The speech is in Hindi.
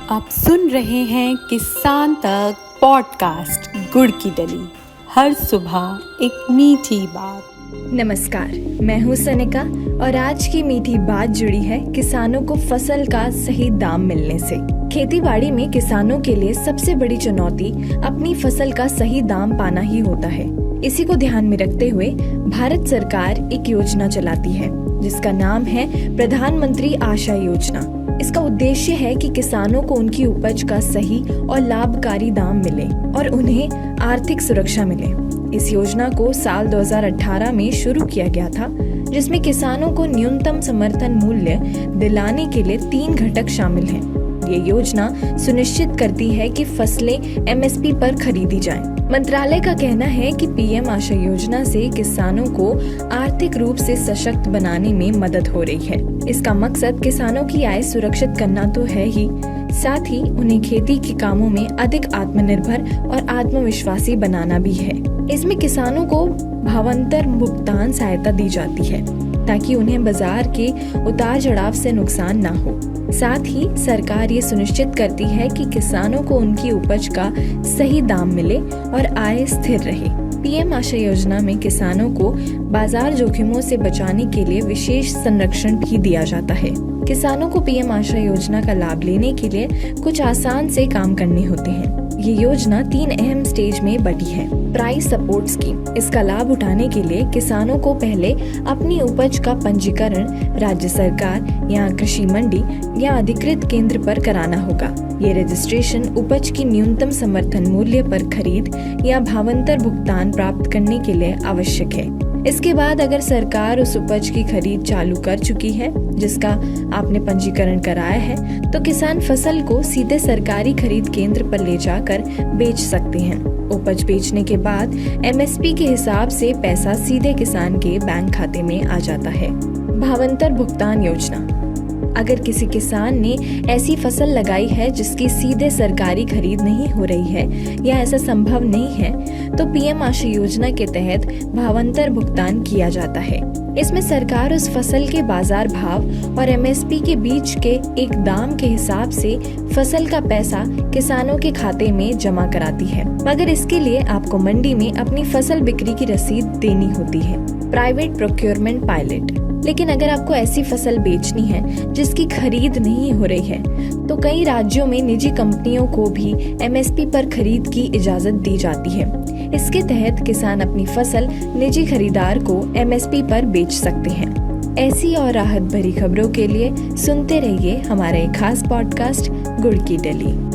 आप सुन रहे हैं किसान तक पॉडकास्ट गुड़ की डली। हर सुबह एक मीठी बात। नमस्कार, मैं हूँ सनिका और आज की मीठी बात जुड़ी है किसानों को फसल का सही दाम मिलने से। खेतीबाड़ी में किसानों के लिए सबसे बड़ी चुनौती अपनी फसल का सही दाम पाना ही होता है। इसी को ध्यान में रखते हुए भारत सरकार एक योजना चलाती है जिसका नाम है प्रधानमंत्री आशा योजना। इसका उद्देश्य है कि किसानों को उनकी उपज का सही और लाभकारी दाम मिले और उन्हें आर्थिक सुरक्षा मिले। इस योजना को साल 2018 में शुरू किया गया था, जिसमें किसानों को न्यूनतम समर्थन मूल्य दिलाने के लिए 3 घटक शामिल हैं। ये योजना सुनिश्चित करती है कि फसलें एमएसपी पर खरीदी जाएं। मंत्रालय का कहना है कि पीएम आशा योजना से किसानों को आर्थिक रूप से सशक्त बनाने में मदद हो रही है। इसका मकसद किसानों की आय सुरक्षित करना तो है ही, साथ ही उन्हें खेती के कामों में अधिक आत्मनिर्भर और आत्मविश्वासी बनाना भी है। इसमें किसानों को भावांतर भुगतान सहायता दी जाती है ताकि उन्हें बाजार के उतार चढ़ाव से नुकसान ना हो। साथ ही सरकार ये सुनिश्चित करती है कि किसानों को उनकी उपज का सही दाम मिले और आय स्थिर रहे। पीएम आशा योजना में किसानों को बाजार जोखिमों से बचाने के लिए विशेष संरक्षण भी दिया जाता है। किसानों को पीएम आशा योजना का लाभ लेने के लिए कुछ आसान से काम करने होते हैं। ये योजना 3 अहम स्टेज में बटी है। Price support scheme. इसका लाभ उठाने के लिए किसानों को पहले अपनी उपज का पंजीकरण राज्य सरकार या कृषि मंडी या अधिकृत केंद्र पर कराना होगा। ये रजिस्ट्रेशन उपज की न्यूनतम समर्थन मूल्य पर खरीद या भावांतर भुगतान प्राप्त करने के लिए आवश्यक है। इसके बाद अगर सरकार उस उपज की खरीद चालू कर चुकी है जिसका आपने पंजीकरण कराया है, तो किसान फसल को सीधे सरकारी खरीद केंद्र पर ले जाकर बेच सकते हैं। उपज बेचने के बाद एमएसपी के हिसाब से पैसा सीधे किसान के बैंक खाते में आ जाता है। भावांतर भुगतान योजना। अगर किसी किसान ने ऐसी फसल लगाई है जिसकी सीधे सरकारी खरीद नहीं हो रही है या ऐसा संभव नहीं है, तो पीएम आशा योजना के तहत भावांतर भुगतान किया जाता है। इसमें सरकार उस फसल के बाजार भाव और एमएसपी के बीच के एक दाम के हिसाब से फसल का पैसा किसानों के खाते में जमा कराती है, मगर इसके लिए आपको मंडी में अपनी फसल बिक्री की रसीद देनी होती है। Private procurement pilot. लेकिन अगर आपको ऐसी फसल बेचनी है जिसकी खरीद नहीं हो रही है, तो कई राज्यों में निजी कंपनियों को भी एमएसपी पर खरीद की इजाजत दी जाती है। इसके तहत किसान अपनी फसल निजी खरीदार को एमएसपी पर बेच सकते हैं। ऐसी और राहत भरी खबरों के लिए सुनते रहिए हमारा एक खास पॉडकास्ट गुड़ की डली।